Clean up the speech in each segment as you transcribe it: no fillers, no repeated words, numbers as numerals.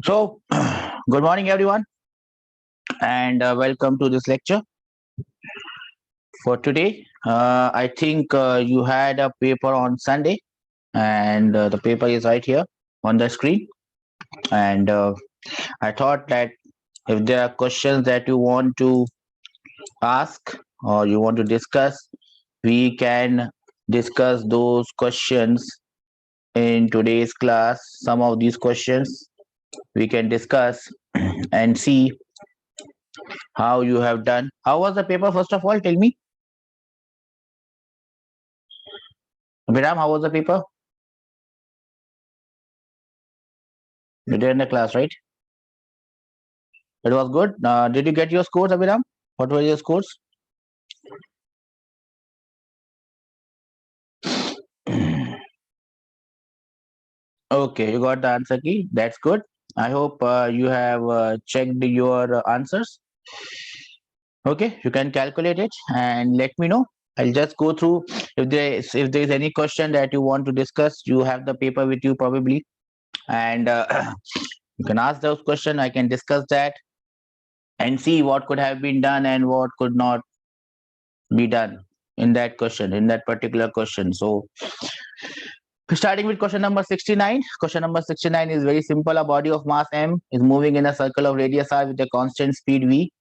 So, good morning, everyone, and welcome to this lecture for today. I think you had a paper on Sunday, and the paper is right here on the screen. And I thought that if there are questions that you want to ask or you want to discuss, we can discuss those questions in today's class. Some of these questions we can discuss and see how you have done. How was the paper, first of all? Tell me. Viram, how was the paper? You did in the class, right? It was good. Did you get your scores, Abhiram? What were your scores? Okay, you got the answer key. That's good. I hope you have checked your answers. Okay, you can calculate it and let me know. I'll just go through if there is any question that you want to discuss. You have the paper with you probably, and you can ask those questions. I can discuss that and see what could have been done and what could not be done in that question, in that particular question. So, starting with question number 69. Question number 69 is very simple. A body of mass m is moving in a circle of radius r with a constant speed v.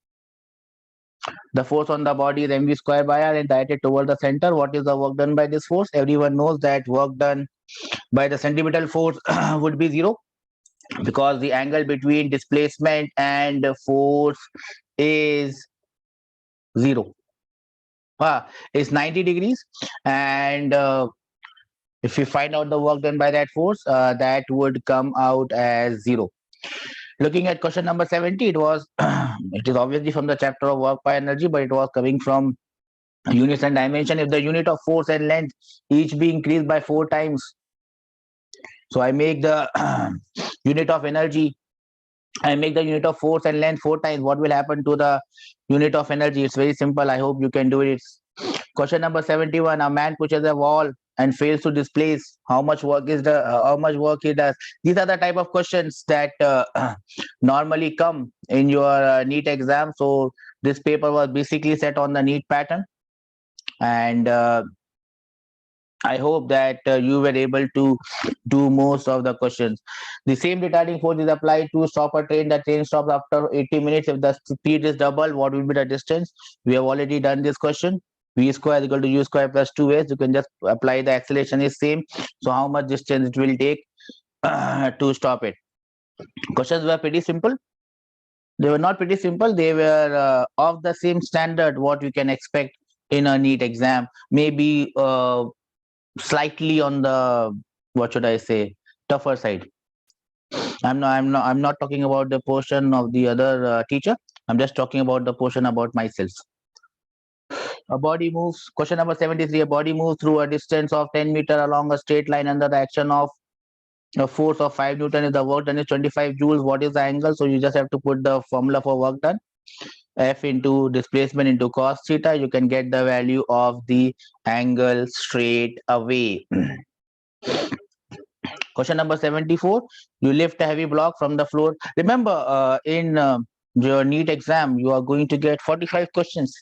The force on the body is mv square by r and directed toward the center. What is the work done by this force? Everyone knows that work done by the centripetal force would be zero, because the angle between displacement and force is zero. It's 90 degrees, and if we find out the work done by that force, that would come out as zero. Looking at question number 70, it was it is obviously from the chapter of work by energy, but it was coming from units and dimension. If the unit of force and length each be increased by 4 times, so I make the unit of energy, I make the unit of force and length 4 times. What will happen to the unit of energy? It's very simple. I hope you can do it. Question number 71. A man pushes a wall and fails to displace. How much work he does? These are the type of questions that normally come in your NEET exam. So this paper was basically set on the NEET pattern, and I hope that you were able to do most of the questions. The same retarding force is applied to stop a train. The train stops after 80 minutes. If the speed is double, what will be the distance? We have already done this question. V square is equal to u square plus 2s. You can just apply the acceleration is same. So how much distance it will take to stop it? Questions were pretty simple. They were not pretty simple. They were of the same standard what we can expect in a NEET exam. Maybe slightly on the, what should I say, tougher side. I'm not talking about the portion of the other teacher. I'm just talking about the portion about myself. A body moves. Question number 73. A body moves through a distance of 10 meter along a straight line under the action of a force of 5 Newton. If the work done is 25 joules, what is the angle? So you just have to put the formula for work done. F into displacement into cos theta. You can get the value of the angle straight away. Question number 74. You lift a heavy block from the floor. Remember, in your NEET exam, you are going to get 45 questions.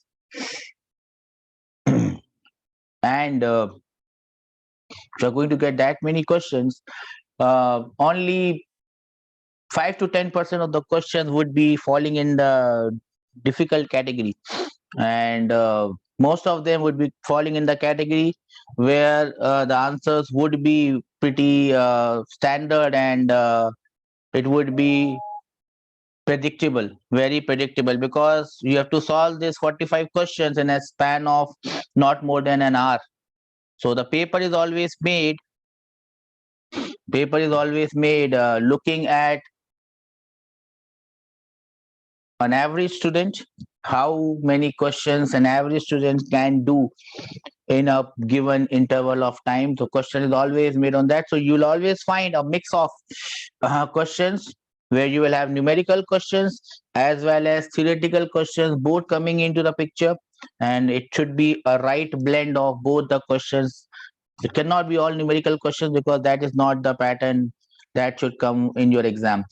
And you're going to get that many questions. Only 5 to 10% of the questions would be falling in the difficult category. And most of them would be falling in the category where the answers would be pretty standard, and it would be predictable, very predictable, because you have to solve these 45 questions in a span of not more than an hour. So the paper is always made looking at an average student, how many questions an average student can do in a given interval of time. So question is always made on that. So you'll always find a mix of questions where you will have numerical questions as well as theoretical questions, both coming into the picture, and it should be a right blend of both the questions. It cannot be all numerical questions, because that is not the pattern That should come in your exam.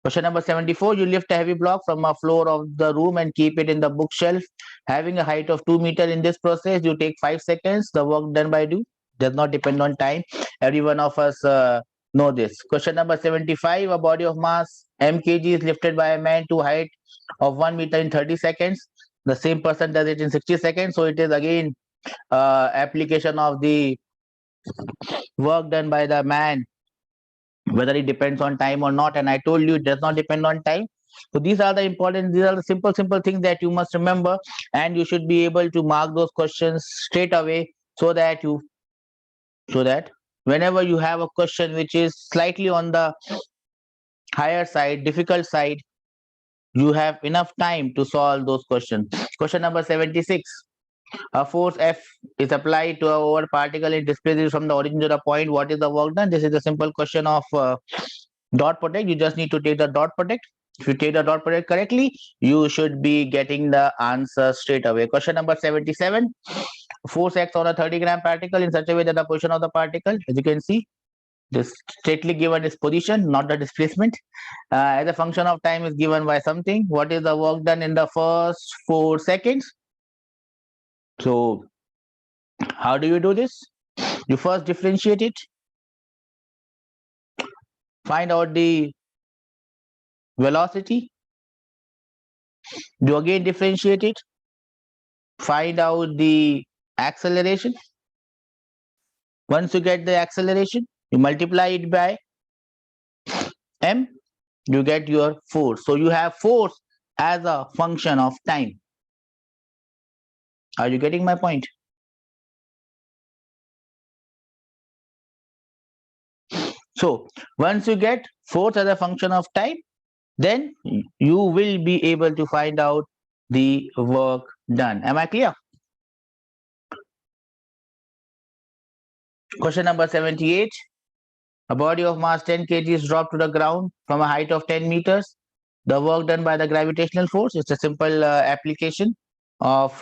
Question number 74. You lift a heavy block from a floor of the room and keep it in the bookshelf, having a height of 2 meters. In this process, you take 5 seconds. The work done by you does not depend on time. Every one of us know this. Question number 75. A body of mass mkg is lifted by a man to height of 1 meter in 30 seconds. The same person does it in 60 seconds. So it is again application of the work done by the man, whether it depends on time or not. And I told you it does not depend on time. So these are the important, these are the simple things that you must remember, and you should be able to mark those questions straight away, so that whenever you have a question which is slightly on the higher side, difficult side, you have enough time to solve those questions. Question number 76. A force F is applied to a over particle. It displaces from the origin to the point. What is the work done? This is a simple question of dot product. You just need to take the dot product. If you take the dot product correctly, you should be getting the answer straight away. Question number 77. Force acts on a 30-gram particle in such a way that the position of the particle, as you can see, this straightly given is position, not the displacement. As a function of time is given by something. What is the work done in the first 4 seconds? So how do you do this? You first differentiate it, find out the velocity, you again differentiate it, find out the acceleration. Once you get the acceleration, you multiply it by m, you get your force. So you have force as a function of time. Are you getting my point? So once you get force as a function of time, then you will be able to find out the work done. Am I clear? Question number 78. A body of mass 10 kg is dropped to the ground from a height of 10 meters. The work done by the gravitational force is a simple application of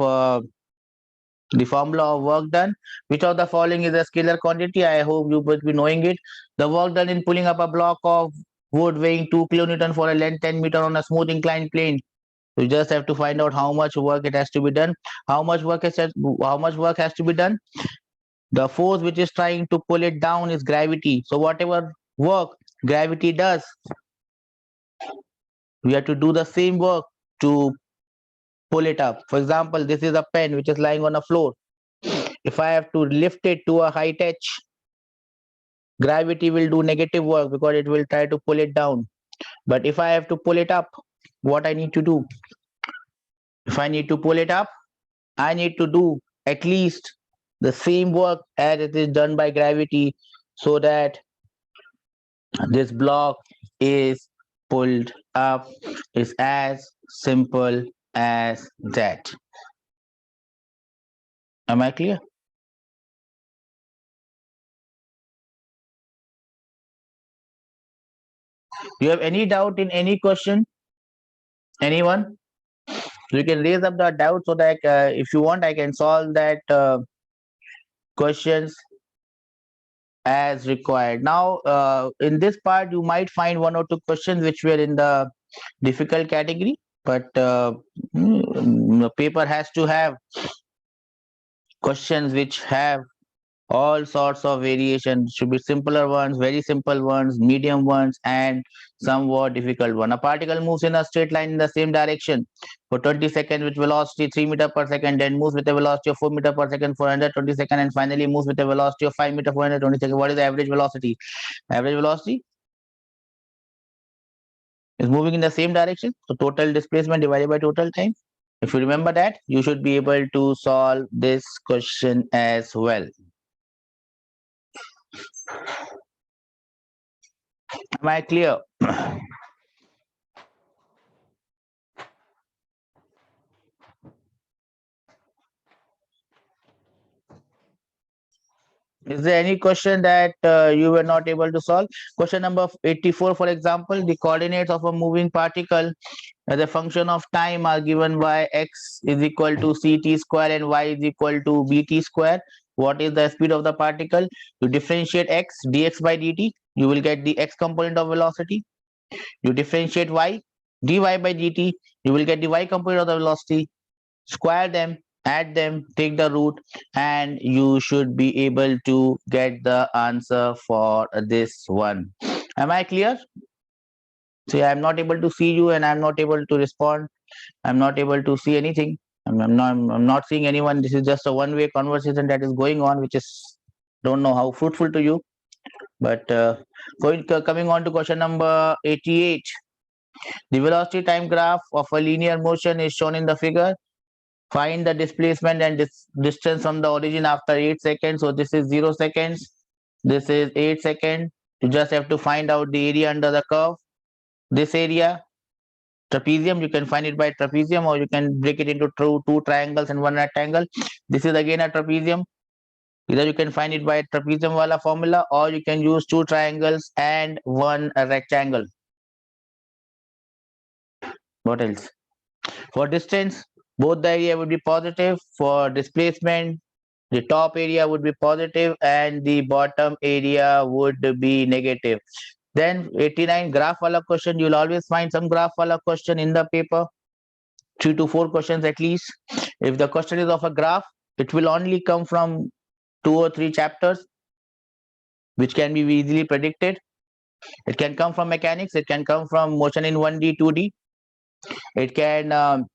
the formula of work done. Which of the following is a scalar quantity? I hope you would be knowing it. The work done in pulling up a block of wood weighing 2 kilonewton for a length 10 meter on a smooth inclined plane. You just have to find out how much work it has to be done. How much work has to be done? The force which is trying to pull it down is gravity. So whatever work gravity does, we have to do the same work to pull it up. For example, this is a pen which is lying on a floor. If I have to lift it to a height h, gravity will do negative work because it will try to pull it down. But if I have to pull it up, what I need to do? If I need to pull it up, I need to do at least the same work as it is done by gravity, so that this block is pulled up. Is as simple as that. Am I clear? Do you have any doubt in any question? Anyone? You can raise up the doubt, so that if you want, I can solve that questions as required. Now, in this part, you might find 1 or 2 questions which were in the difficult category, but the paper has to have questions which have all sorts of variations. Should be simpler ones, very simple ones, medium ones, and somewhat difficult one. A particle moves in a straight line in the same direction for 20 seconds with velocity 3 meter per second, then moves with a velocity of 4 meter per second for 120 seconds, and finally moves with a velocity of 5 meter for 120 seconds. What is the average velocity? Average velocity is moving in the same direction. So total displacement divided by total time. If you remember that, you should be able to solve this question as well. Am I clear? Is there any question that you were not able to solve? Question number 84, for example, the coordinates of a moving particle as a function of time are given by x is equal to ct square and y is equal to bt square. what is the speed of the particle. You differentiate x dx by dt, you will get the x component of velocity. You differentiate y dy by dt, you will get the y component of the velocity. Square them, add them, take the root, and you should be able to get the answer for this one. Am I clear? See, I'm not able to see you and I'm not able to respond. I'm not able to see anything. I'm not seeing anyone. This is just a one-way conversation that is going on, which is don't know how fruitful to you. But coming on to question number 88. The velocity time graph of a linear motion is shown in the figure. Find the displacement and distance from the origin after 8 seconds. So this is 0 seconds. This is 8 seconds. You just have to find out the area under the curve. This area, trapezium, you can find it by trapezium, or you can break it into two triangles and one rectangle. This is again a trapezium. Either you can find it by trapezium wala formula, or you can use two triangles and one rectangle. What else? For distance, both the area would be positive. For displacement, the top area would be positive and the bottom area would be negative. Then 89 graph wala question, you'll always find some graph wala question in the paper, 3 to 4 questions at least. If the question is of a graph, it will only come from 2 or 3 chapters, which can be easily predicted. It can come from mechanics, it can come from motion in 1D, 2D. It can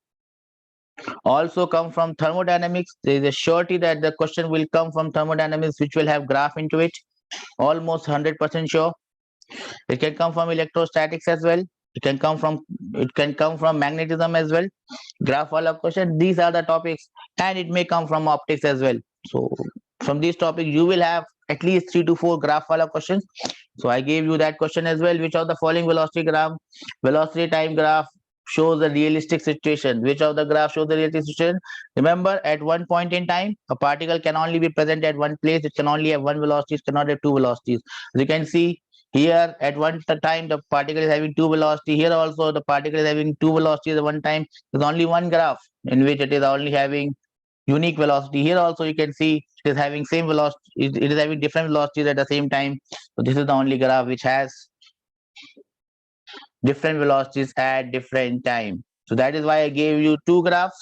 also come from thermodynamics. There is a surety that the question will come from thermodynamics, which will have graph into it. Almost 100% sure. It can come from electrostatics as well. It can come from magnetism as well. Graph wala question. These are the topics, and it may come from optics as well. So from these topics, you will have at least 3 to 4 graph wala questions. So I gave you that question as well. Which of the following velocity time graph shows a realistic situation? Which of the graph shows the realistic situation? Remember, at one point in time, a particle can only be present at one place. It can only have one velocity. It cannot have two velocities. As you can see here, at one time, the particle is having two velocity. Here also, the particle is having two velocities at one time. There's only one graph in which it is only having unique velocity. Here also you can see it is having same velocity. It is having different velocities at the same time. So this is the only graph which has different velocities at different time. So that is why I gave you two graphs.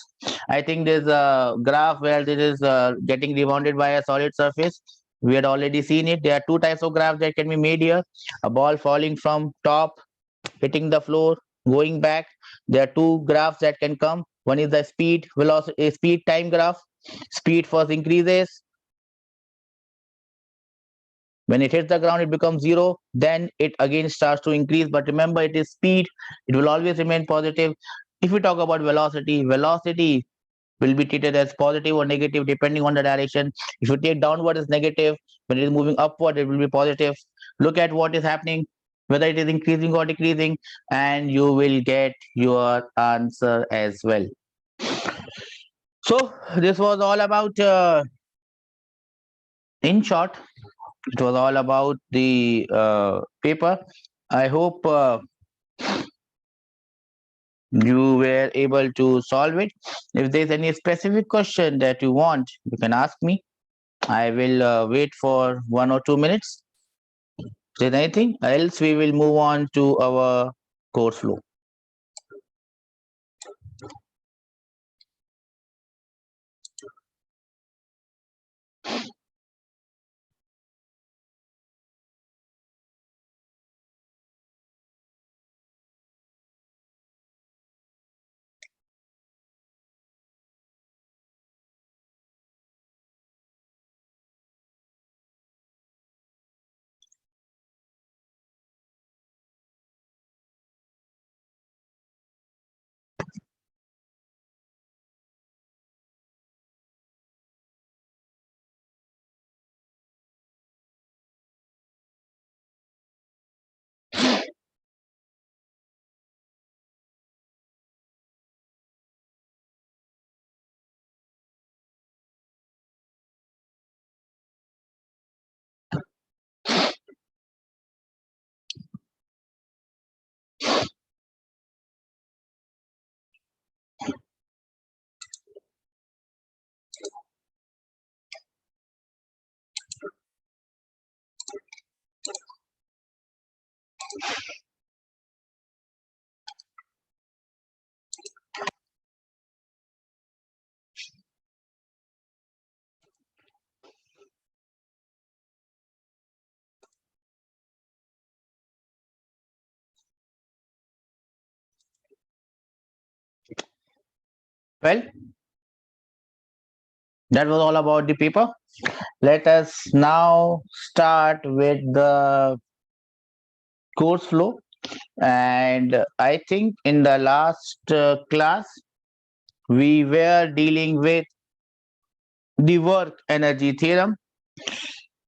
I think there's a graph where this is getting rebounded by a solid surface. We had already seen it. There are two types of graphs that can be made here. A ball falling from top, hitting the floor, going back. There are two graphs that can come. One is the speed velocity, speed time graph. Speed first increases. When it hits the ground, it becomes 0. Then it again starts to increase. But remember, it is speed. It will always remain positive. If we talk about velocity, velocity will be treated as positive or negative depending on the direction. If you take downward, it's negative. When it is moving upward, it will be positive. Look at what is happening, whether it is increasing or decreasing, and you will get your answer as well. So this was all about, in short, it was all about the paper. I hope you were able to solve it. If there's any specific question that you want, you can ask me. I will wait for 1 or 2 minutes. If there's anything else, we will move on to our course flow. Well, that was all about the paper. Let us now start with the course flow. And I think in the last class, we were dealing with the work energy theorem.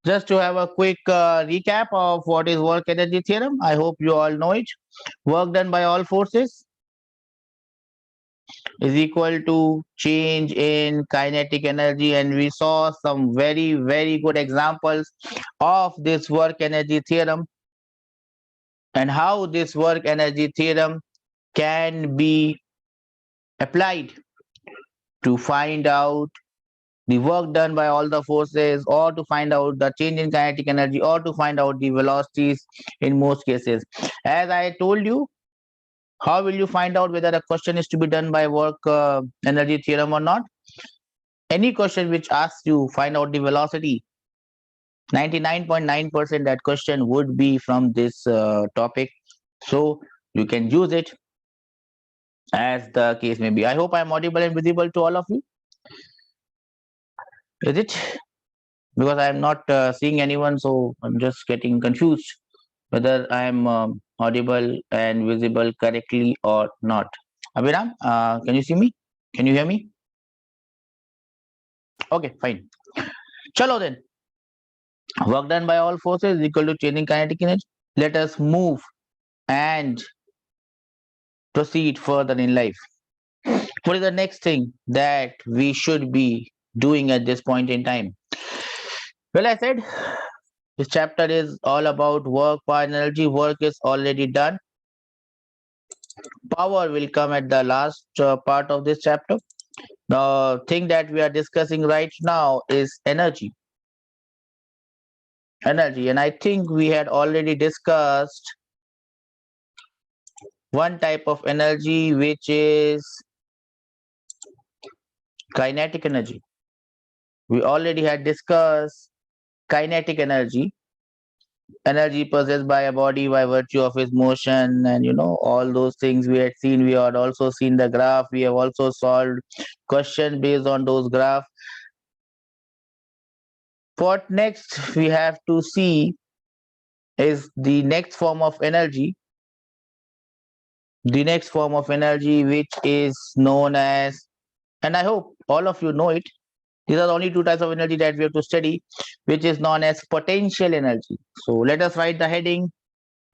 Just to have a quick recap of what is work energy theorem, I hope you all know it. Work done by all forces is equal to change in kinetic energy, and we saw some very good examples of this work energy theorem and how this work energy theorem can be applied to find out the work done by all the forces, or to find out the change in kinetic energy, or to find out the velocities in most cases. As I told you, how will you find out whether a question is to be done by work energy theorem or not? Any question which asks you find out the velocity, 99.9% that question would be from this topic. So you can use it as the case may be. I hope I'm audible and visible to all of you. Is it? Because I'm not seeing anyone, so I'm just getting confused whether I'm audible and visible correctly or not. Abhiram, can you see me? Can you hear me? Okay, fine. Chalo then. Work done by all forces is equal to changing kinetic energy. Let us move and proceed further in life. What is the next thing that we should be doing at this point in time? Well, I said this chapter is all about work, power, and energy. Work is already done. Power will come at the last part of this chapter. The thing that we are discussing right now is energy. Energy, and I think we had already discussed one type of energy, which is kinetic energy. We already had discussed kinetic energy, energy possessed by a body by virtue of its motion, and all those things we had seen. We had also seen the graph. We have also solved question based on those graph. What next we have to see is the next form of energy. The next form of energy, which is known as, and I hope all of you know it, these are the only two types of energy that we have to study, which is known as potential energy. So let us write the heading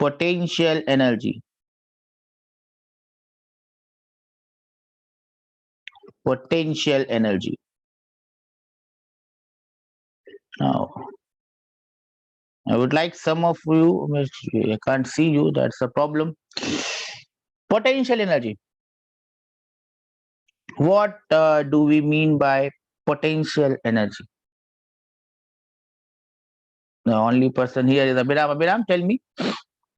potential energy. Potential energy. Now, I would like some of you, I can't see you, that's a problem. Potential energy. What do we mean by potential energy? The only person here is Abhiram. Abhiram, tell me,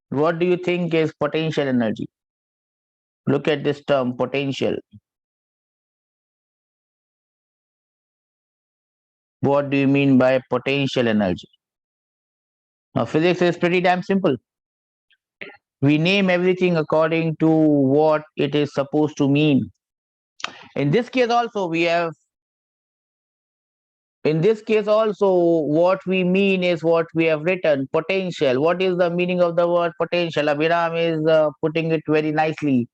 what do you think is potential energy? Look at this term, potential. What do you mean by potential energy? Now, physics is pretty damn simple. We name everything according to what it is supposed to mean. In this case also, what we mean is what we have written, potential. What is the meaning of the word potential? Abhiram is putting it very nicely.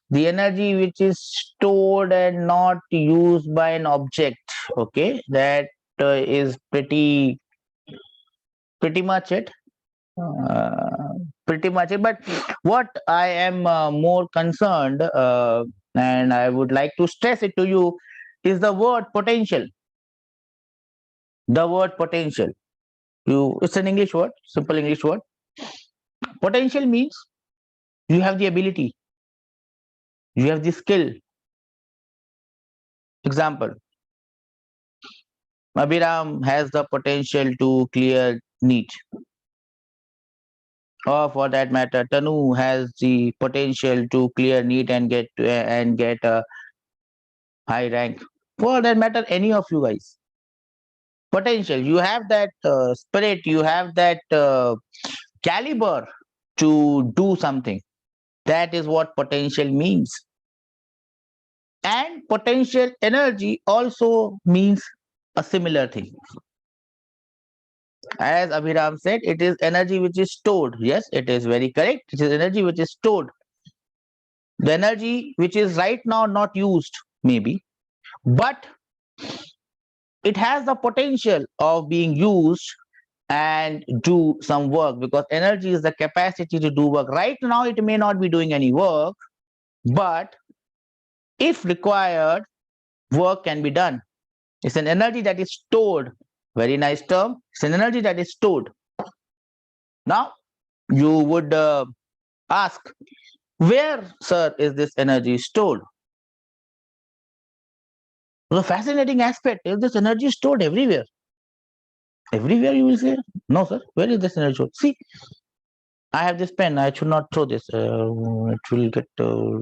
The energy which is stored and not used by an object. Okay, that is pretty much it. Uh, Pretty much it. But what I am more concerned, and I would like to stress it to you, is the word potential. The word potential. It's an English word, simple English word. Potential means you have the ability, you have the skill. Example: Abhiram has the potential to clear NEET, or for that matter, Tanu has the potential to clear NEET and get a high rank. For that matter, any of you guys, potential. You have that spirit. You have that caliber to do something. That is what potential means. And potential energy also means a similar thing. As Abhiram said, it is energy which is stored. Yes, it is very correct. It is energy which is stored. The energy which is right now not used, maybe, but it has the potential of being used and do some work, because energy is the capacity to do work. Right now, it may not be doing any work, but if required, work can be done. It's an energy that is stored. Very nice term. It's an energy that is stored. Now, you would ask, where, sir, is this energy stored? The fascinating aspect is this energy is stored everywhere. Everywhere you will say, no, sir, where is this energy stored? See, I have this pen. I should not throw this. It will get. Do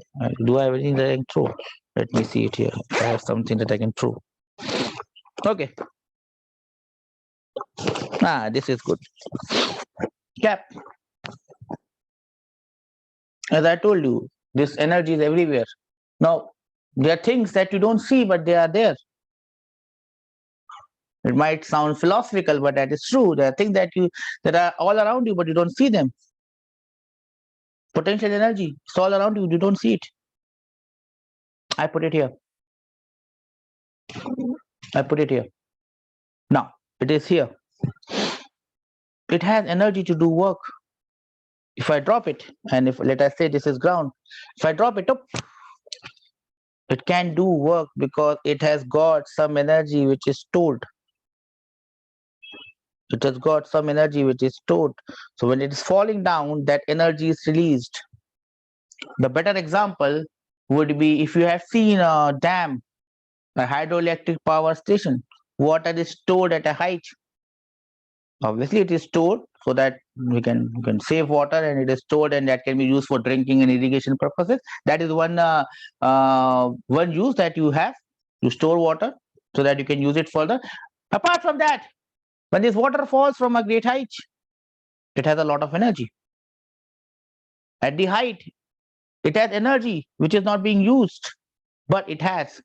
I have anything that I can throw? Let me see it here. I have something that I can throw. Okay. This is good. Cap. As I told you, this energy is everywhere. Now, there are things that you don't see, but they are there. It might sound philosophical, but that is true. There are things that are all around you, but you don't see them. Potential energy, it's all around you. You don't see it. I put it here. I put it here. Now, it is here. It has energy to do work. If I drop it, and if let us say this is ground, if I drop it up, it can do work because it has got some energy which is stored. It has got some energy which is stored. So when it is falling down, that energy is released. The better example would be if you have seen a dam, a hydroelectric power station. Water is stored at a height. Obviously, it is stored so that we can save water, and it is stored, and that can be used for drinking and irrigation purposes. That is one use that you have to store water so that you can use it further. Apart from that, when this water falls from a great height, it has a lot of energy. At the height, it has energy which is not being used, but it has.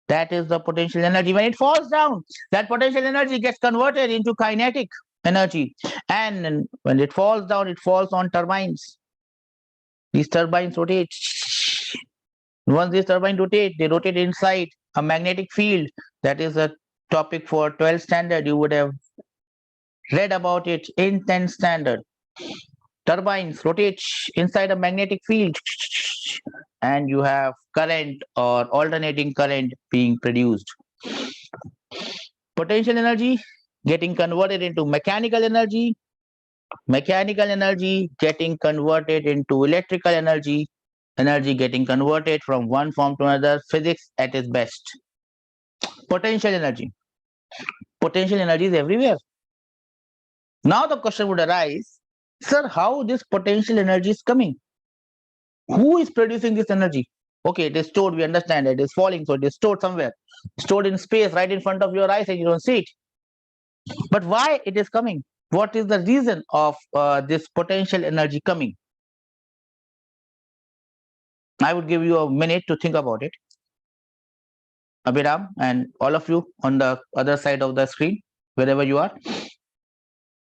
That is the potential energy. When it falls down, that potential energy gets converted into kinetic energy. And when it falls down, it falls on turbines. These turbines rotate. Once these turbines rotate, they rotate inside a magnetic field. That is a topic for 12th standard. You would have read about it in 10th standard. Turbines rotate inside a magnetic field, and you have current or alternating current being produced. Potential energy getting converted into mechanical energy getting converted into electrical energy getting converted from one form to another. Physics at its best. Potential energy is everywhere. Now the question would arise, sir, how this potential energy is coming? Who is producing this energy? Okay, it is stored, we understand it is falling, so it is stored somewhere, stored in space right in front of your eyes, and you don't see it. But why it is coming? What is the reason of this potential energy coming? I would give you a minute to think about it. Abhiram and all of you on the other side of the screen, wherever you are,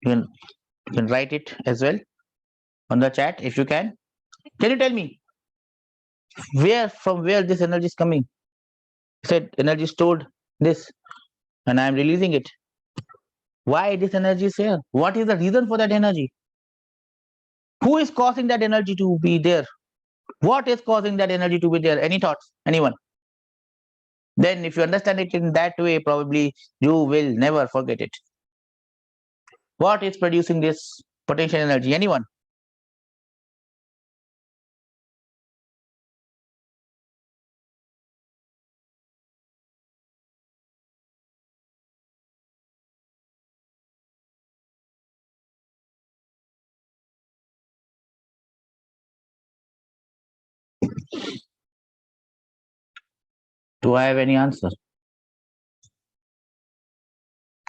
you can write it as well on the chat if you can. Can you tell me from where this energy is coming? You said energy stored this, and I am releasing it. Why this energy is here? What is the reason for that energy? Who is causing that energy to be there? What is causing that energy to be there? Any thoughts? Anyone? Then if you understand it in that way, probably you will never forget it. What is producing this potential energy? Anyone? Do I have any answer?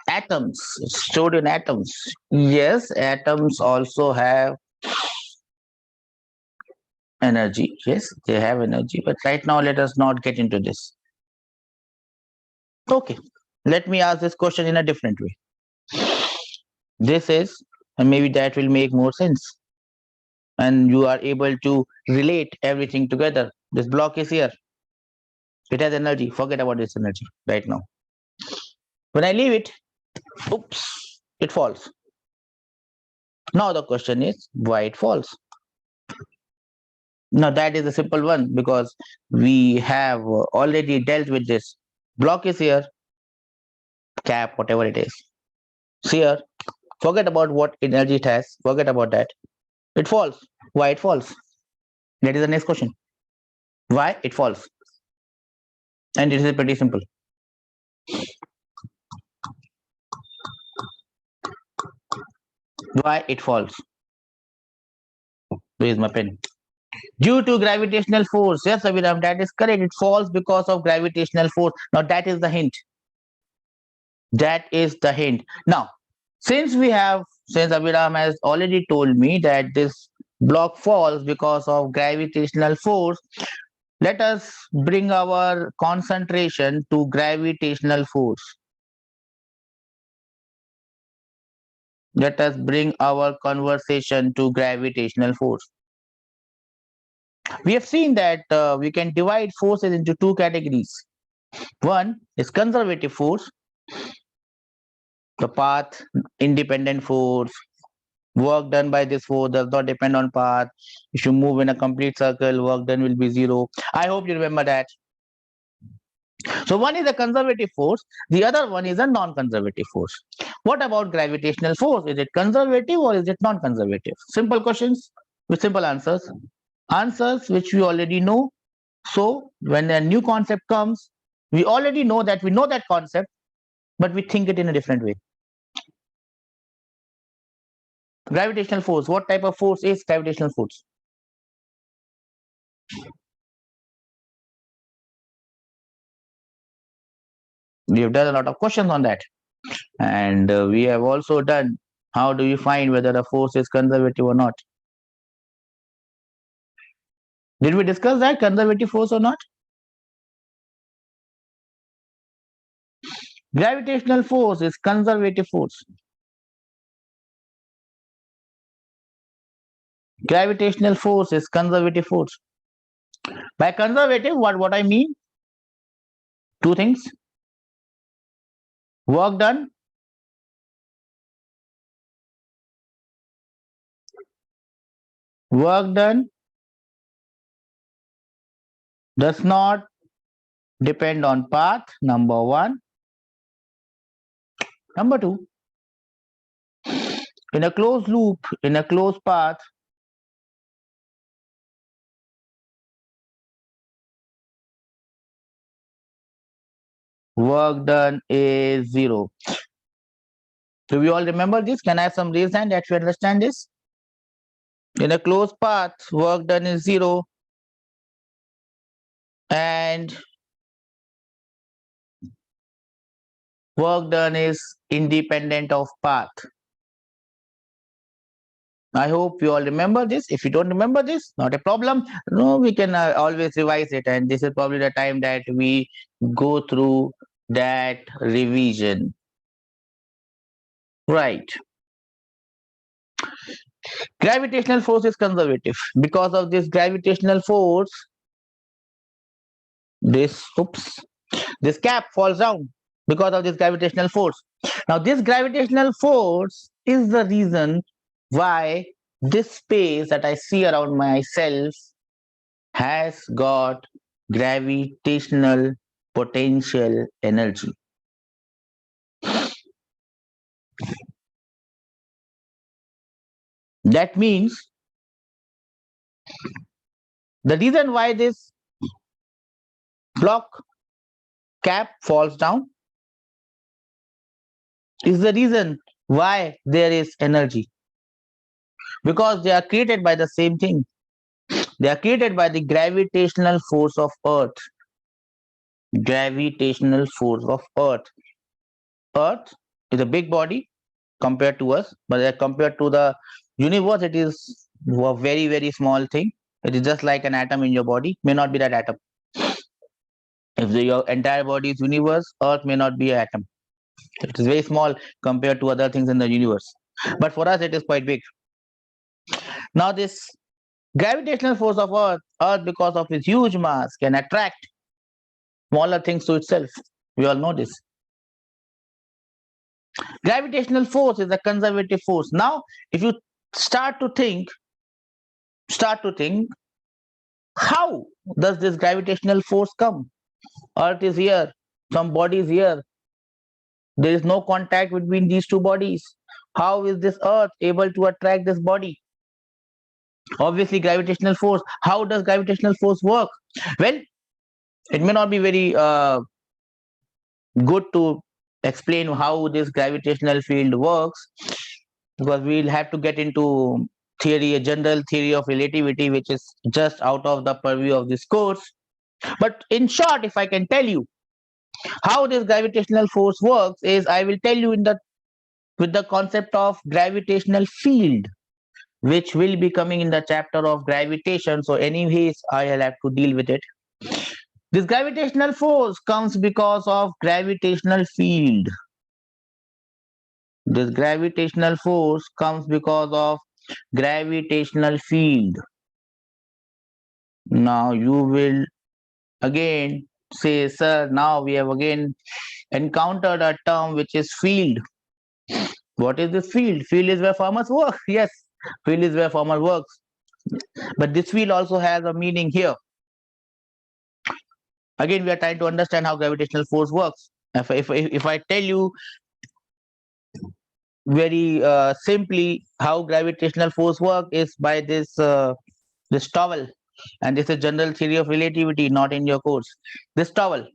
Atoms. It's stored in atoms. Yes, atoms also have energy. Yes, they have energy, but right now let us not get into this. Okay, let me ask this question in a different way. This is, and maybe that will make more sense, and you are able to relate everything together. This block is here, it has energy. Forget about this energy right now. When I leave it, oops, it falls. Now the question is why it falls. Now that is a simple one because we have already dealt with this. Block is here, cap, whatever it is. See here, forget about what energy it has, forget about that. It falls. Why it falls? That is the next question. Why it falls? And it is pretty simple. Why it falls? Where is my pen? Due to gravitational force. Yes, Abhiram, that is correct. It falls because of gravitational force. Now that is the hint. That is the hint. Now, since Abhiram has already told me that this block falls because of gravitational force, let us bring our concentration to gravitational force. Let us bring our conversation to gravitational force. We have seen that we can divide forces into two categories. One is conservative force, the path independent force. Work done by this force does not depend on path. If you move in a complete circle, work done will be zero. I hope you remember that. So one is a conservative force, the other one is a non-conservative force. What about gravitational force? Is it conservative or is it non-conservative? Simple questions with simple answers. Answers which we already know. So when a new concept comes, we already know that we know that concept, but we think it in a different way. Gravitational force. What type of force is gravitational force? We have done a lot of questions on that. And we have also done how do you find whether a force is conservative or not. Did we discuss that conservative force or not? Gravitational force is conservative force. Gravitational force is conservative force. By conservative, what I mean? Two things. Work done. Work done does not depend on path, number one. Number two, in a closed loop, in a closed path, work done is zero. Do we all remember this? Can I have some raised hand that you understand this? In a closed path, work done is zero. And work done is independent of path. I hope you all remember this. If you don't remember this, not a problem. No, we can always revise it. And this is probably the time that we go through that revision. Right. Gravitational force is conservative. Because of this gravitational force, this cap falls down because of this gravitational force. Now, this gravitational force is the reason why this space that I see around myself has got gravitational potential energy. That means the reason why this block cap falls down is the reason why there is energy, because they are created by the same thing. They are created by the gravitational force of Earth. Gravitational force of Earth. Earth is a big body compared to us, but compared to the universe, it is a very, very small thing. It is just like an atom in your body, may not be that atom. If your entire body is universe, Earth may not be an atom. It is very small compared to other things in the universe. But for us, it is quite big. Now, this gravitational force of Earth, because of its huge mass, can attract smaller things to itself. We all know this. Gravitational force is a conservative force. Now, if you start to think, how does this gravitational force come? Earth is here, some body is here. There is no contact between these two bodies. How is this Earth able to attract this body? Obviously, gravitational force. How does gravitational force work? Well, it may not be very good to explain how this gravitational field works, because we'll have to get into theory, a general theory of relativity, which is just out of the purview of this course. But in short, if I can tell you how this gravitational force works, is I will tell you with the concept of gravitational field, which will be coming in the chapter of gravitation. So anyways, I'll have to deal with it. This gravitational force comes because of gravitational field. This gravitational force comes because of gravitational field. Now you will again say, sir, now we have again encountered a term which is field. What is this field? Field is where farmers work. Yes, field is where farmer works. But this field also has a meaning here. Again, we are trying to understand how gravitational force works. If I tell you very simply how gravitational force work is by this towel, and this is general theory of relativity, not in your course. This towel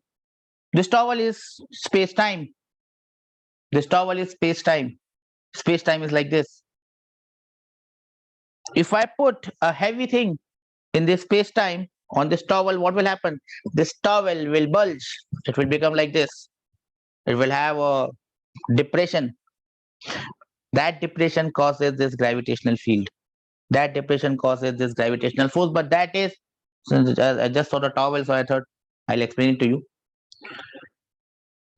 is space time. This towel is space time. Space time is like this. If I put a heavy thing in this space time on this towel, what will happen? This towel will bulge. It will become like this. It will have a depression. That depression causes this gravitational field. That depression causes this gravitational force. But that is, since I just saw the towel, so I thought I'll explain it to you.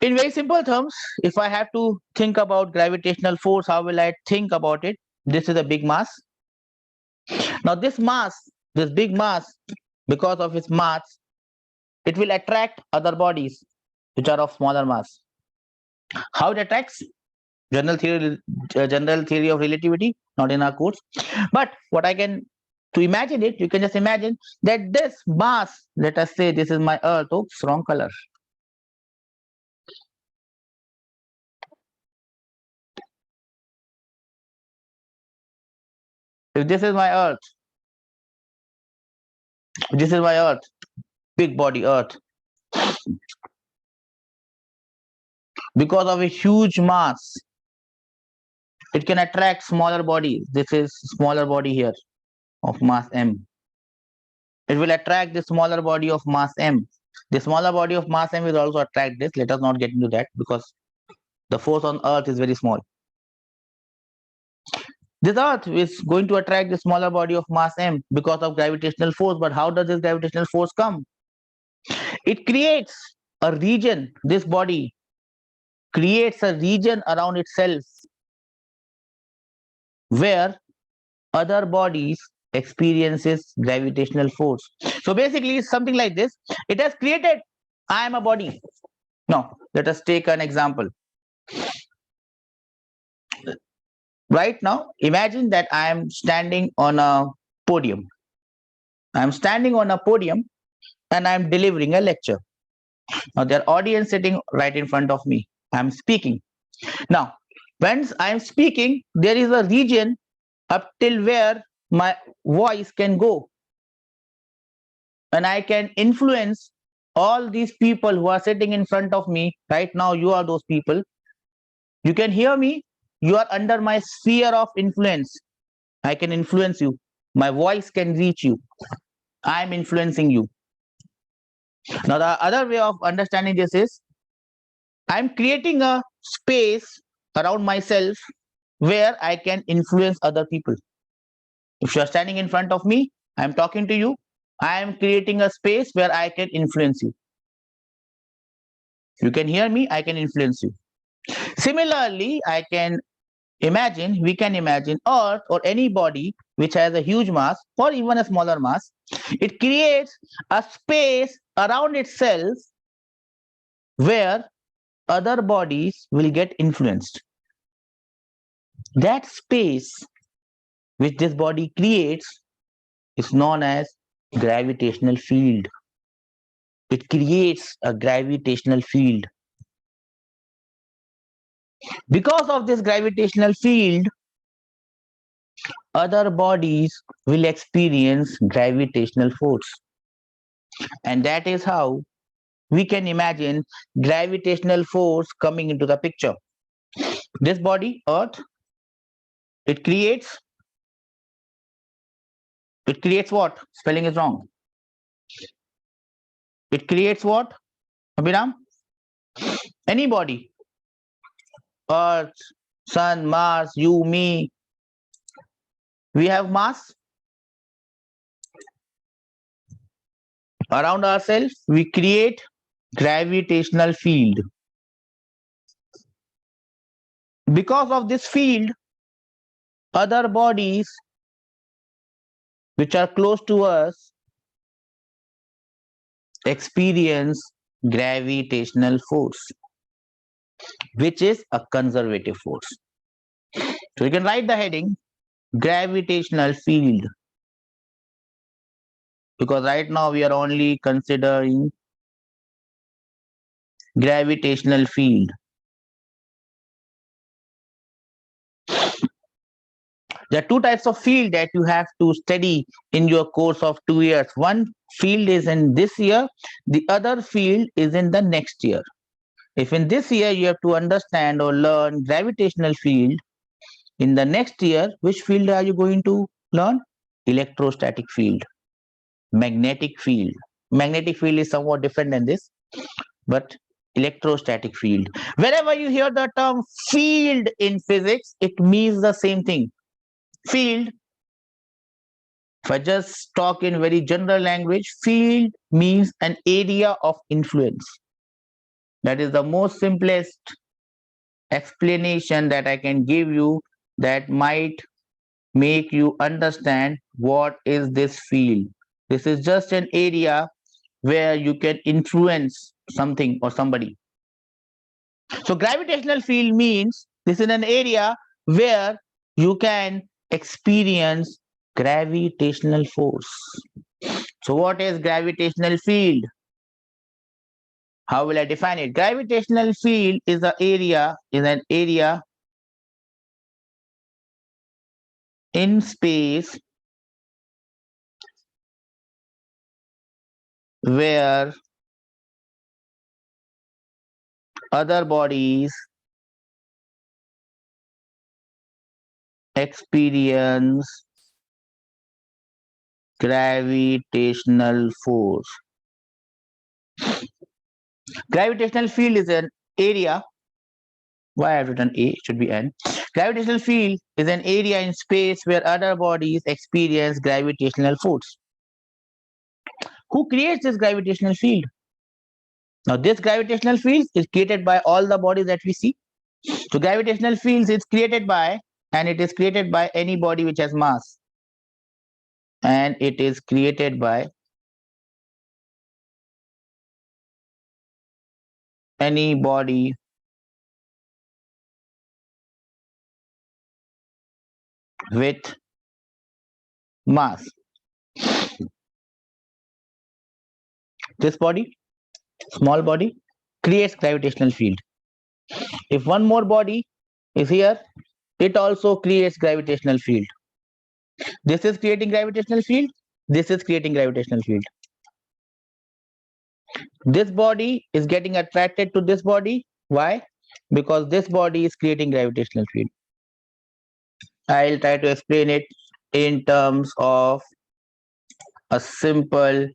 In very simple terms, if I have to think about gravitational force, how will I think about it? This is a big mass. Now this mass, this big mass, because of its mass, it will attract other bodies which are of smaller mass. How it attracts? General theory of relativity, not in our course. But what I can, to imagine it, you can just imagine that this mass, let us say this is my Earth. Oops, wrong color. If this is my Earth, this is my Earth, big body Earth. Because of a huge mass, it can attract smaller bodies. This is smaller body here of mass m. It will attract the smaller body of mass m. The smaller body of mass m will also attract this. Let us not get into that because the force on Earth is very small. This Earth is going to attract the smaller body of mass m because of gravitational force. But how does this gravitational force come? It creates a region. This body creates a region around itself where other bodies experiences gravitational force. So basically it's something like this. It has created, I am a body. Now let us take an example. Right now, imagine that I am standing on a podium. I am standing on a podium and I am delivering a lecture. Now there are audience sitting right in front of me. I am speaking. Now, when I am speaking, there is a region up till where my voice can go. And I can influence all these people who are sitting in front of me. Right now, you are those people. You can hear me. You are under my sphere of influence. I can influence you. My voice can reach you. I am influencing you. Now, the other way of understanding this is I'm creating a space around myself where I can influence other people. If you are standing in front of me, I'm talking to you. I am creating a space where I can influence you. You can hear me, I can influence you. Similarly, we can imagine Earth or any body which has a huge mass or even a smaller mass. It creates a space around itself where other bodies will get influenced. That space which this body creates is known as gravitational field. It creates a gravitational field. Because of this gravitational field, other bodies will experience gravitational force. And that is how we can imagine gravitational force coming into the picture. This body, Earth, it creates what? Spelling is wrong. It creates what? Abhiram? Any body. Earth, Sun, Mars, you, me. We have mass around ourselves. We create gravitational field. Because of this field, other bodies which are close to us experience gravitational force, which is a conservative force. So you can write the heading gravitational field, because right now we are only considering gravitational field. There are two types of field that you have to study in your course of 2 years. One field is in this year, the other field is in the next year. If in this year you have to understand or learn gravitational field, in the next year, which field are you going to learn? Electrostatic field, magnetic field. Magnetic field is somewhat different than this, but electrostatic field. Wherever you hear the term field in physics, it means the same thing. Field, if I just talk in very general language, field means an area of influence. That is the most simplest explanation that I can give you that might make you understand what is this field. This is just an area where you can influence something or somebody. So gravitational field means this is an area where you can experience gravitational force. So what is gravitational field? How will I define it? Gravitational field is an area in space where other bodies experience gravitational force. Gravitational field is an area. Why I've written A, it should be N. Gravitational field is an area in space where other bodies experience gravitational force. Who creates this gravitational field? Now, this gravitational field is created by all the bodies that we see. So, gravitational fields is created by, and it is created by any body which has mass. And it is created by any body with mass. This body, small body, creates gravitational field. If one more body is here, it also creates gravitational field. This is creating gravitational field. This is creating gravitational field. This body is getting attracted to this body. Why? Because this body is creating gravitational field. I'll try to explain it in terms of a simple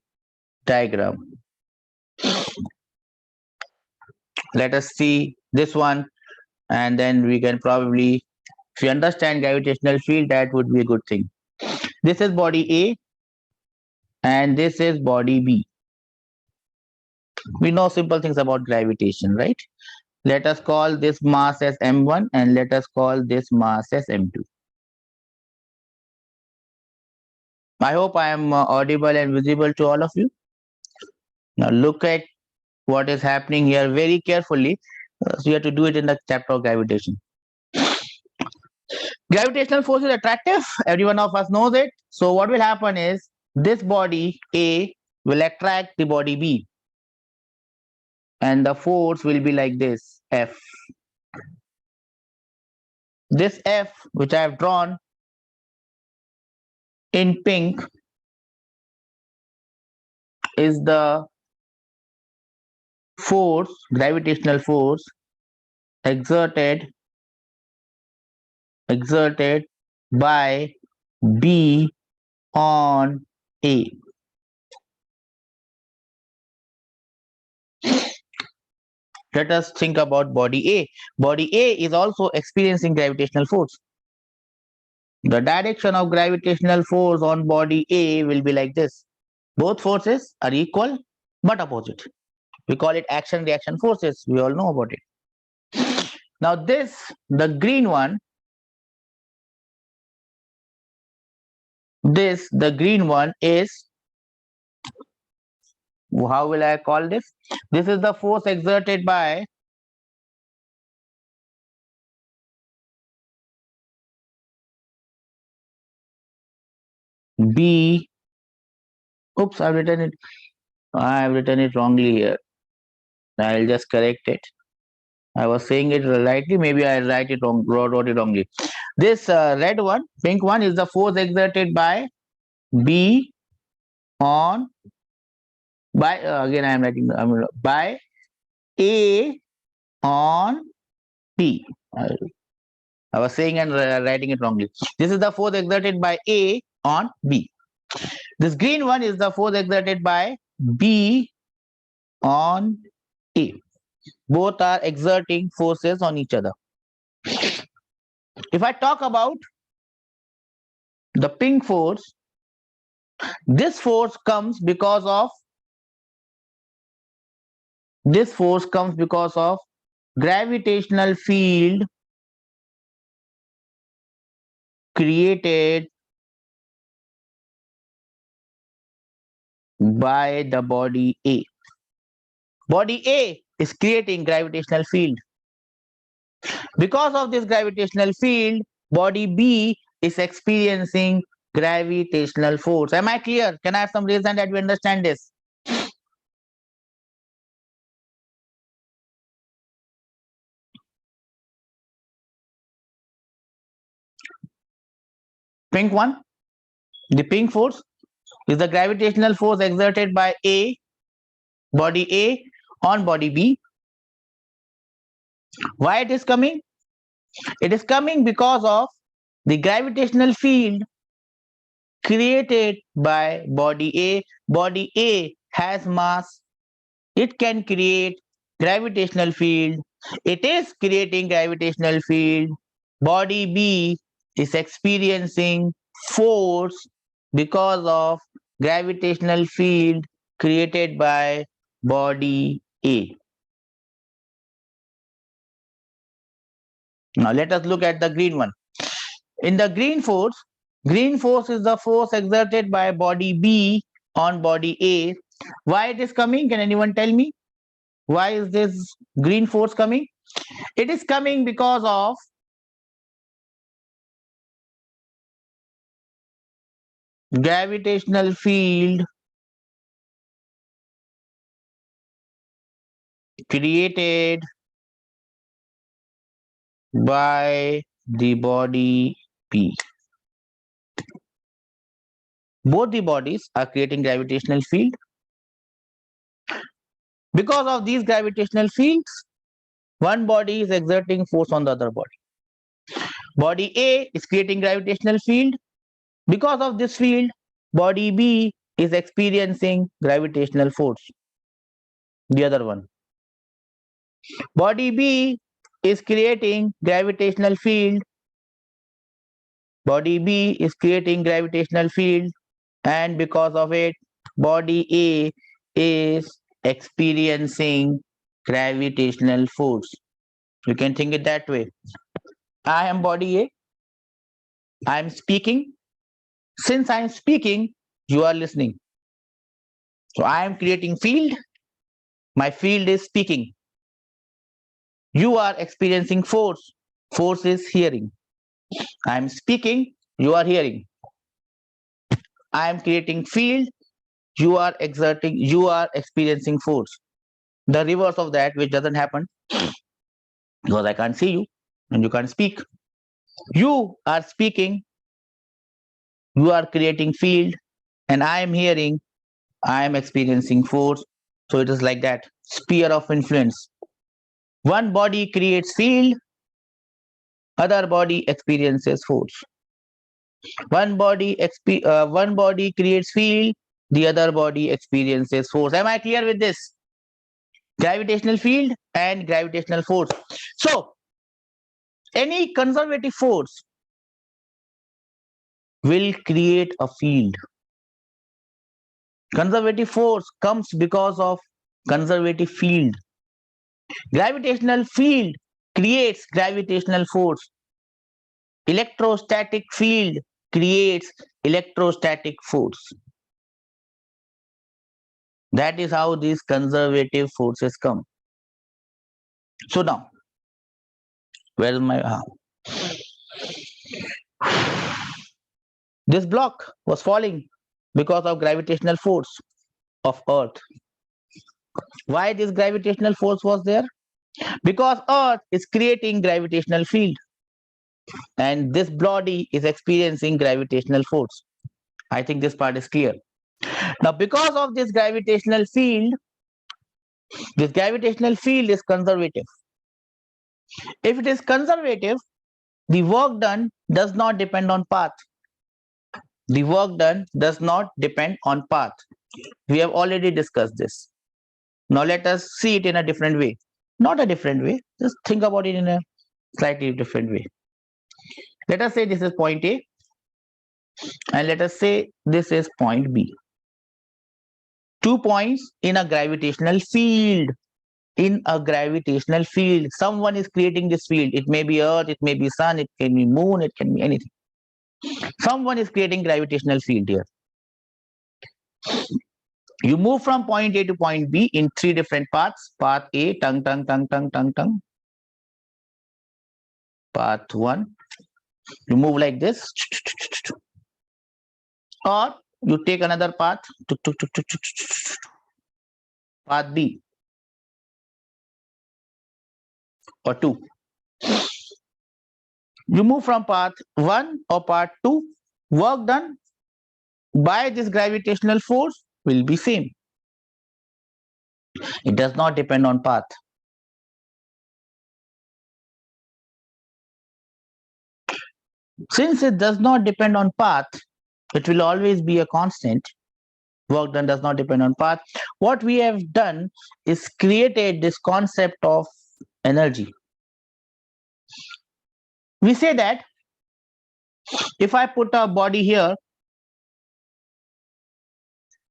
diagram. Let us see this one, and then we can probably, if you understand gravitational field, that would be a good thing. This is body A. and this is body B. We know simple things about gravitation, right? Let us call this mass as m1 and let us call this mass as m2. I hope I am audible and visible to all of you. Now look at what is happening here very carefully. So you have to do it in the chapter of gravitation. Gravitational force is attractive. Every one of us knows it. So what will happen is this body A will attract the body B, and the force will be like this, F. This F, which I have drawn in pink, is the force, gravitational force exerted by B on A. Let us think about body A. Body A is also experiencing gravitational force. The direction of gravitational force on body A will be like this. Both forces are equal but opposite. We call it action reaction forces. We all know about it. Now this, the green one, the green one is, how will I call this? This is the force exerted by B. Oops, I've written it wrongly here. I'll just correct it. I was saying it rightly. Maybe I wrote it wrongly. This red one, pink one, is the force exerted by B on by again I am writing by A on P. I was saying and writing it wrongly. This is the force exerted by A on B. This green one is the force exerted by B on A. Both are exerting forces on each other. If I talk about the pink force, this force comes because of gravitational field created by the body A. Body A is creating gravitational field. Because of this gravitational field, body B is experiencing gravitational force. Am I clear? Can I have some reason that we understand this? Pink one, the pink force is the gravitational force exerted by body A on body B. Why it is coming? It is coming because of the gravitational field created by body A. Body A has mass. It can create gravitational field. It is creating gravitational field. Body B is experiencing force because of gravitational field created by body A. Now let us look at the green one. In the green force is the force exerted by body B on body A. Why it is coming? Can anyone tell me? Why is this green force coming? It is coming because of gravitational field created by the body P. Both the bodies are creating gravitational field. Because of these gravitational fields, one body is exerting force on the other body. Body A is creating gravitational field. Because of this field, body B is experiencing gravitational force. The other one. Body B is creating gravitational field. Body B is creating gravitational field, and because of it, body A is experiencing gravitational force. You can think it that way. I am body A. I am speaking. Since I am speaking, you are listening. So I am creating field. My field is speaking. You are experiencing force. Force is hearing. I am speaking. You are hearing. I am creating field. You are experiencing force. The reverse of that, which doesn't happen because I can't see you and you can't speak. You are speaking. You are creating field, and I am hearing. I am experiencing force. So it is like that sphere of influence. One body creates field, other body experiences force. One body creates field, the other body experiences force. Am I clear with this? Gravitational field and gravitational force. So any conservative force will create a field. Conservative force comes because of conservative field. Gravitational field creates gravitational force. Electrostatic field creates electrostatic force. That is how these conservative forces come. So now, where is my this block was falling because of gravitational force of Earth. Why this gravitational force was there? Because Earth is creating gravitational field and this body is experiencing gravitational force. I think this part is clear. Now, because of this gravitational field is conservative. If it is conservative, the work done does not depend on path. The work done does not depend on path. We have already discussed this. Now let us see it in a different way. Not a different way, just think about it in a slightly different way. Let us say this is point A and let us say this is point B. 2 points in a gravitational field. In a gravitational field, someone is creating this field. It may be Earth, it may be Sun, it can be Moon, it can be anything. Someone is creating gravitational field here. You move from point A to point B in 3 different paths. Path A, tongue. Path 1, you move like this. Or you take another path. Path B or 2. You move from path 1 or path 2. Work done by this gravitational force will be same. It does not depend on path. Since it does not depend on path, it will always be a constant. Work done does not depend on path. What we have done is created this concept of energy. We say that if I put a body here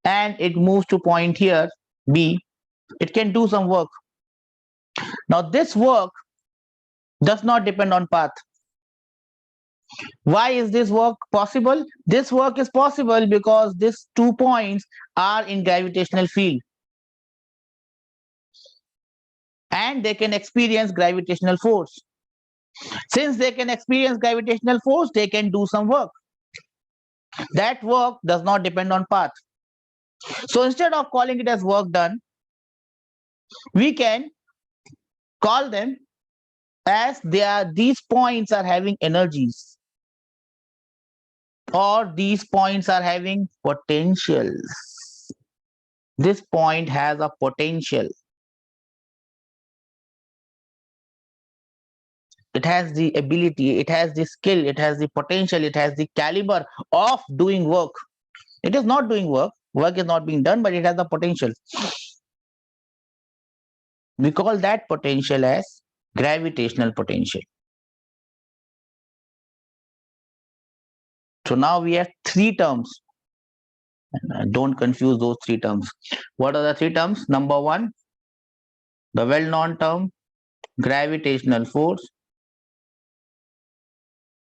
and it moves to point here, B, it can do some work. Now this work does not depend on path. Why is this work possible? This work is possible because these 2 points are in gravitational field and they can experience gravitational force. Since they can experience gravitational force, they can do some work. That work does not depend on path. So instead of calling it as work done, we can call them as these points are having energies or these points are having potentials. This point has a potential. It has the ability, it has the skill, it has the potential, it has the caliber of doing work. It is not doing work. Work is not being done, but it has the potential. We call that potential as gravitational potential. So now we have 3 terms. Don't confuse those three terms. What are the three terms? Number one, the well-known term gravitational force.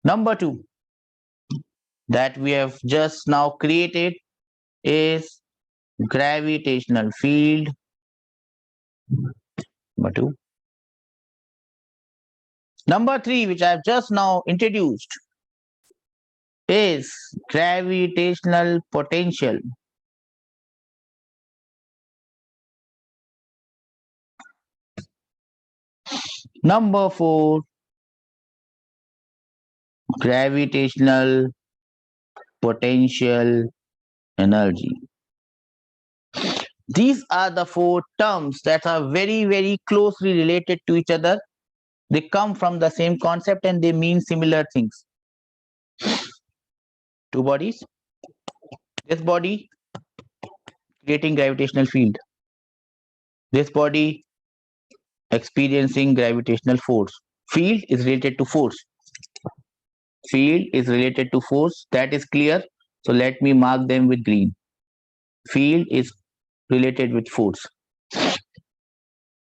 Number two, that we have just now created is gravitational field. Number two. Number three, which I have just now introduced, is gravitational potential. Number four, gravitational potential energy. These are the four terms that are very, very closely related to each other. They come from the same concept and they mean similar things. Two bodies. This body creating gravitational field. This body experiencing gravitational force. Field is related to force. Field is related to force. That is clear. So let me mark them with green. Field is related with force.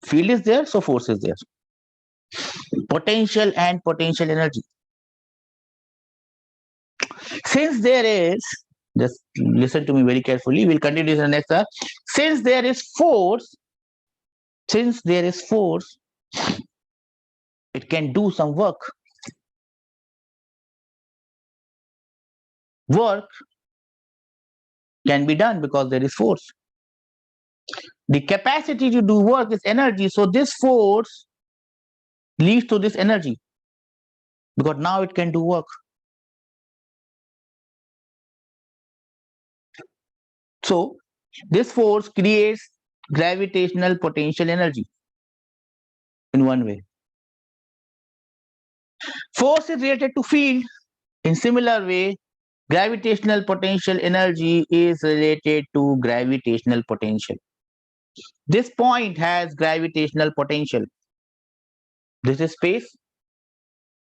Field is there, so force is there. Potential and potential energy. Since there is, just listen to me very carefully, we'll continue in the next hour. Since there is force, it can do some work. Work can be done because there is force. The capacity to do work is energy, so this force leads to this energy because now it can do work. So this force creates gravitational potential energy in one way. Force is related to field. In similar way, gravitational potential energy is related to gravitational potential. This point has gravitational potential. This is space.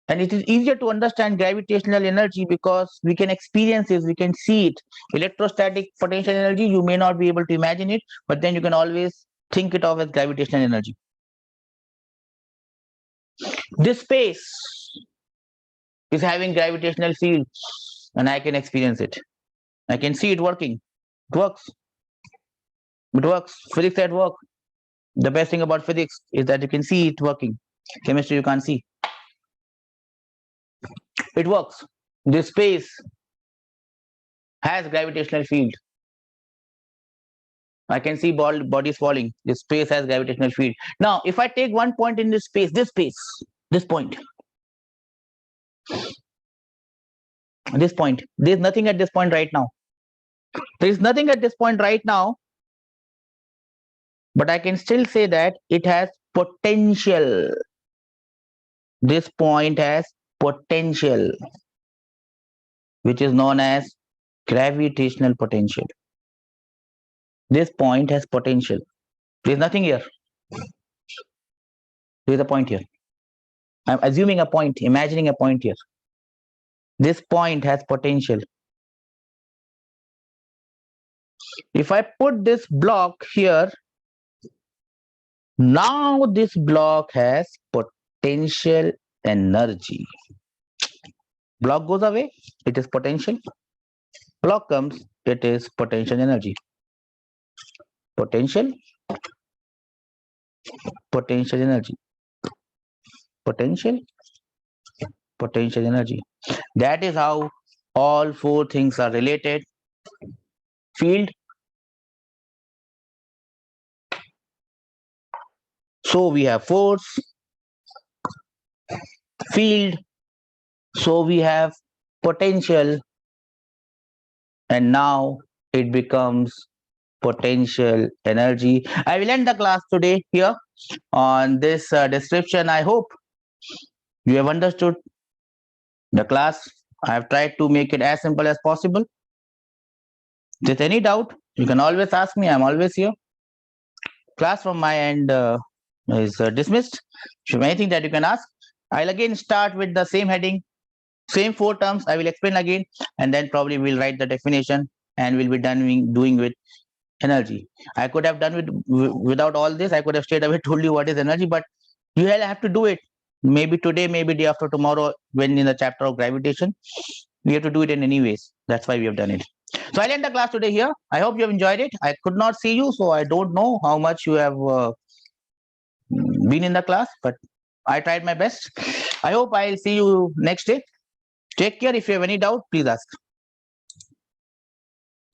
And it is easier to understand gravitational energy because we can experience it, we can see it. Electrostatic potential energy, you may not be able to imagine it, but then you can always think it of as gravitational energy. This space is having gravitational field and I can experience it. I can see it working. It works. It works. Physics at work. The best thing about physics is that you can see it working. Chemistry you can't see. It works. This space has gravitational field. I can see bodies falling. This space has gravitational field. Now, if I take one point in this space, this point, there's nothing at this point right now. There is nothing at this point right now, but I can still say that it has potential. This point has potential, which is known as gravitational potential. This point has potential. There's nothing here. There's a point here. I'm assuming a point, imagining a point here. This point has potential. If I put this block here, now this block has potential energy. Block goes away, it is potential. Block comes, it is potential energy. Potential energy. Potential energy. That is how all four things are related. Field. So we have force. Field. So we have potential. And now it becomes potential energy. I will end the class today here on this description. I hope you have understood the class. I have tried to make it as simple as possible. With any doubt, you can always ask me. I'm always here. Class from my end is dismissed. If you have anything that you can ask, I'll again start with the same heading, same four terms. I will explain again, and then probably we'll write the definition and we'll be done doing with energy. I could have done without all this. I could have straight away told you what is energy, but you have to do it. Maybe today, maybe day after tomorrow, when in the chapter of gravitation, we have to do it in any ways. That's why we have done it. So I'll end the class today here. I hope you have enjoyed it. I could not see you, so I don't know how much you have been in the class, but I tried my best. I hope I'll see you next day. Take care. If you have any doubt, please ask.